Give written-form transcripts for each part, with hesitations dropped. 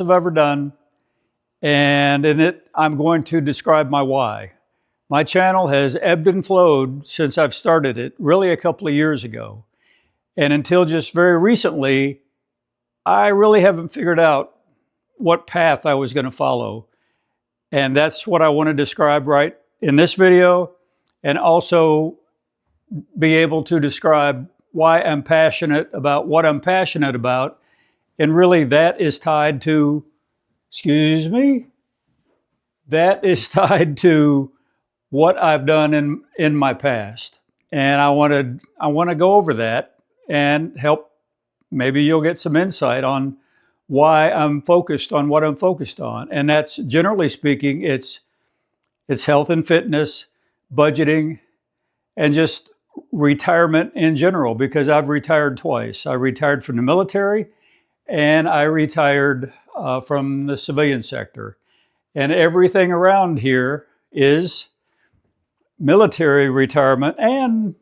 I've ever done, and in it, I'm going to describe my why. My channel has ebbed and flowed since I've started it, really a couple of years ago. And until just very recently, I really haven't figured out what path I was going to follow. And that's what I want to describe right in this video, and also be able to describe why I'm passionate about what I'm passionate about. And really, that is tied to, that is tied to what I've done in my past. And I want to go over that and help. Maybe you'll get some insight on why I'm focused on what I'm focused on. And that's, generally speaking, it's health and fitness, budgeting, and just retirement in general, because I've retired twice. I retired from the military, and I retired from the civilian sector. And everything around here is military retirement and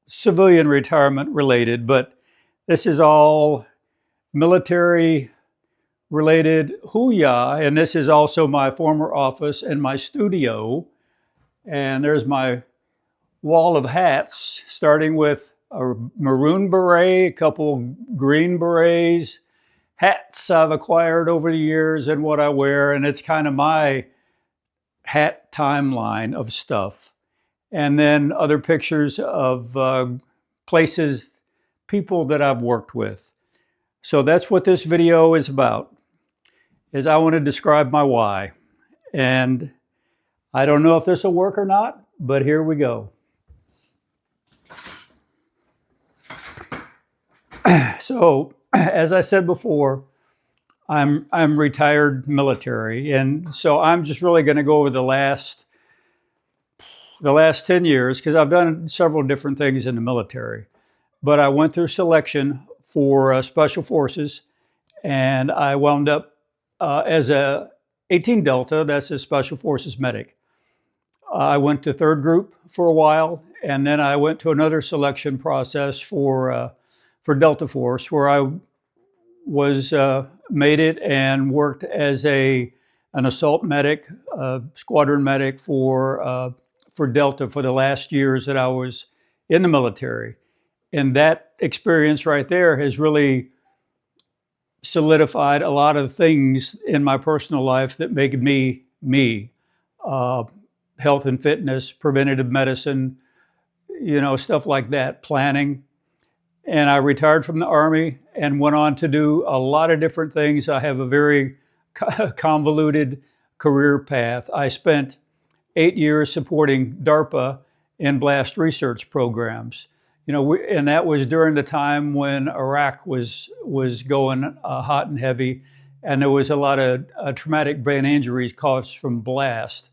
civilian retirement related, but this is all military related hoo-yah. And this is also my former office and my studio. And there's my wall of hats, starting with a maroon beret, a couple green berets, hats I've acquired over the years and what I wear. And it's kind of my hat timeline of stuff. And then other pictures of places, people that I've worked with. So that's what this video is about, is I want to describe my why. And I don't know if this will work or not, but here we go. So, as I said before, I'm retired military, and so I'm just really going to go over the last 10 years, because I've done several different things in the military. But I went through selection for Special Forces, and I wound up as a 18 Delta, that's a Special Forces medic. I went to 3rd Group for a while, and then I went to another selection process for Delta Force, where I was made it and worked as an assault medic, squadron medic for Delta for the last years that I was in the military. And that experience right there has really solidified a lot of things in my personal life that make me me. Health and fitness, preventative medicine, stuff like that, planning. And I retired from the Army and went on to do a lot of different things. I have a very convoluted career path. I spent 8 years supporting DARPA in blast research programs. And that was during the time when Iraq was going hot and heavy, and there was a lot of traumatic brain injuries caused from blast.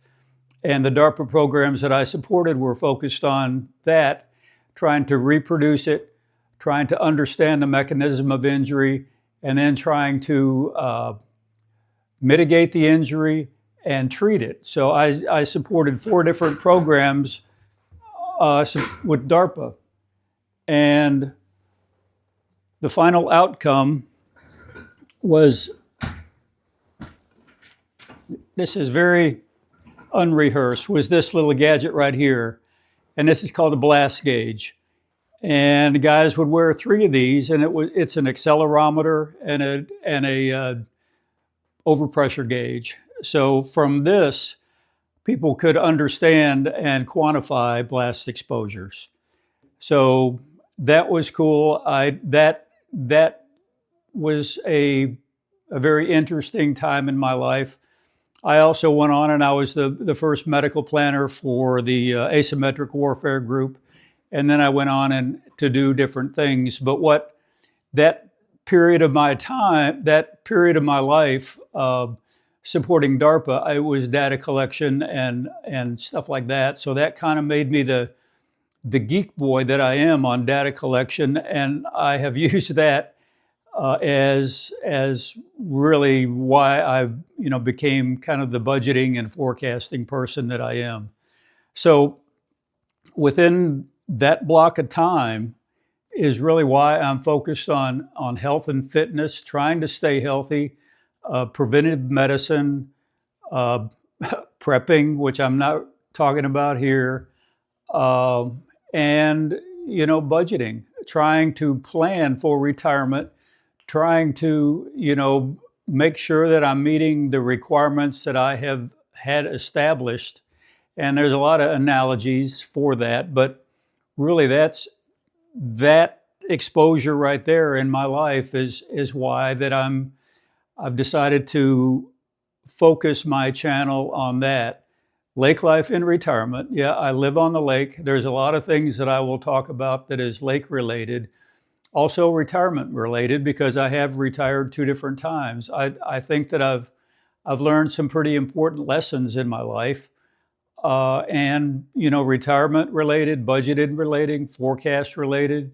And the DARPA programs that I supported were focused on that, trying to reproduce it, trying to understand the mechanism of injury, and then trying to mitigate the injury and treat it. So I supported 4 different programs with DARPA. And the final outcome was, this is very unrehearsed, was this little gadget right here. And this is called a blast gauge. And the guys would wear 3 of these, and it's an accelerometer and a overpressure gauge. So from this, people could understand and quantify blast exposures. So that was cool. That was a very interesting time in my life. I also went on, and I was the first medical planner for the asymmetric warfare group. And then I went on to do different things. But what that period of my time, that period of my life, supporting DARPA, it was data collection and stuff like that. So that kind of made me the geek boy that I am on data collection, and I have used that as really why I became kind of the budgeting and forecasting person that I am. So within that block of time is really why I'm focused on health and fitness, trying to stay healthy, preventive medicine, uh, prepping, which I'm not talking about here, um, and budgeting, trying to plan for retirement, trying to make sure that I'm meeting the requirements that I have had established. And there's a lot of analogies for that, but really that exposure right there in my life is why that I've decided to focus my channel on that. Lake life in retirement. Yeah, I live on the lake. There's a lot of things that I will talk about that is lake related, also retirement related, because I have retired 2 different times. I think that I've learned some pretty important lessons in my life, and retirement related, budgeted related, forecast related,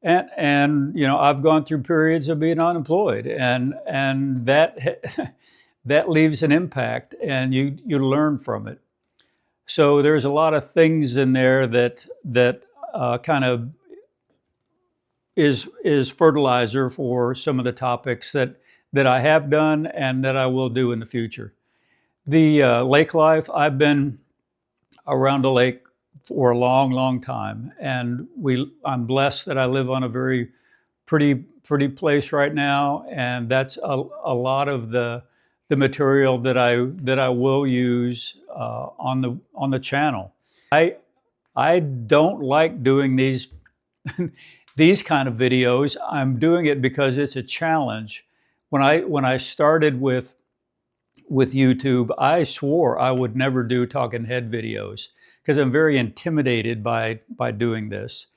and I've gone through periods of being unemployed, and that that leaves an impact, and you learn from it. So there's a lot of things in there that kind of is fertilizer for some of the topics that I have done and that I will do in the future. The lake life, I've been around a lake for a long, long time, and I'm blessed that I live on a very pretty place right now, and that's a lot of the material that I will use on the channel. I don't like doing these these kind of videos. I'm doing it because it's a challenge. When I started with YouTube, I swore I would never do talking head videos because I'm very intimidated by doing this.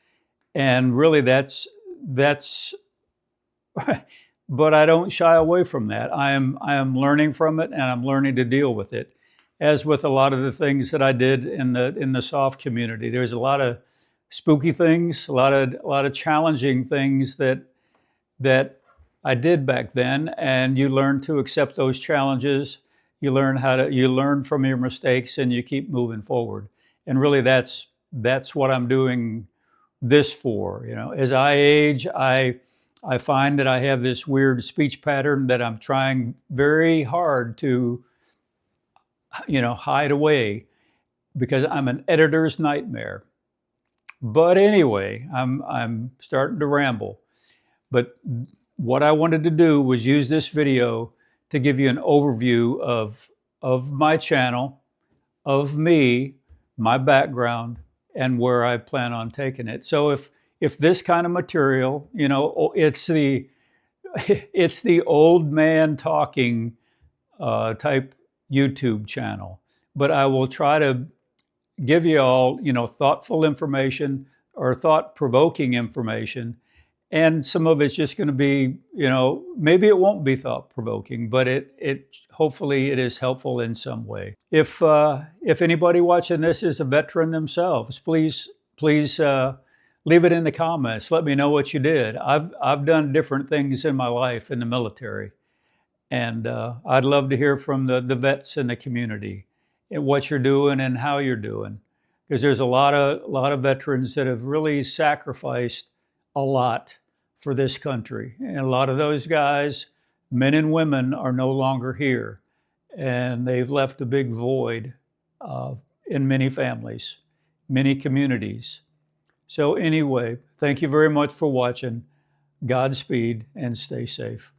And really that's but I don't shy away from that. I am learning from it, and I'm learning to deal with it. As with a lot of the things that I did in the soft community, there's a lot of spooky things, a lot of challenging things that I did back then, and you learn to accept those challenges. You learn from your mistakes, and you keep moving forward. And really, that's what I'm doing this for. As I age, I find that I have this weird speech pattern that I'm trying very hard to hide away because I'm an editor's nightmare. But anyway, I'm starting to ramble. But what I wanted to do was use this video to give you an overview of my channel, of me, my background, and where I plan on taking it. So if this kind of material, it's the it's the old man talking type YouTube channel, but I will try to give you all thoughtful information or thought-provoking information. And some of it's just going to be, maybe it won't be thought-provoking, but it hopefully it is helpful in some way. If anybody watching this is a veteran themselves, please leave it in the comments. Let me know what you did. I've done different things in my life in the military, and I'd love to hear from the vets in the community and what you're doing and how you're doing, because there's a lot of veterans that have really sacrificed a lot for this country. And a lot of those guys, men and women, are no longer here. And they've left a big void in many families, many communities. So anyway, thank you very much for watching. Godspeed and stay safe.